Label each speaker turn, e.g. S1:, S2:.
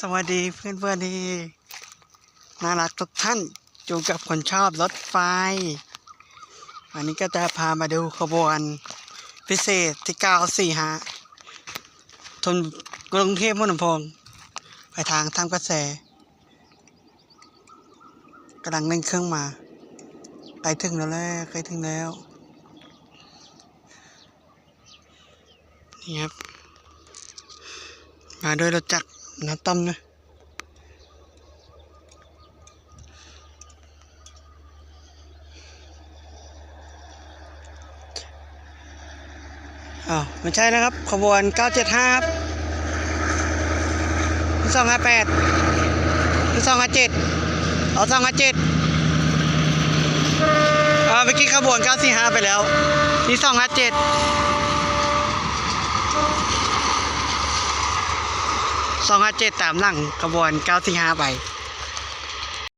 S1: สวัสดีเพื่อนๆที่น่ารักทุกท่านอยู่กับคนชอบรถไฟวันนี้ก็จะพามาดูขบวนพิเศษที่945กรุงเทพมหานครไปทางท่ากระแสกำลังเร่งเครื่องมาใกล้ถึงแล้วนี่ครับมาด้วยรถจักรน้ำต้มนะไม่ใช่นะครับขบวน975ครับ258 257เอา257เมื่อกี้ขบวน945ไปแล้วนี่257 257ตามหลังขบวน945ไป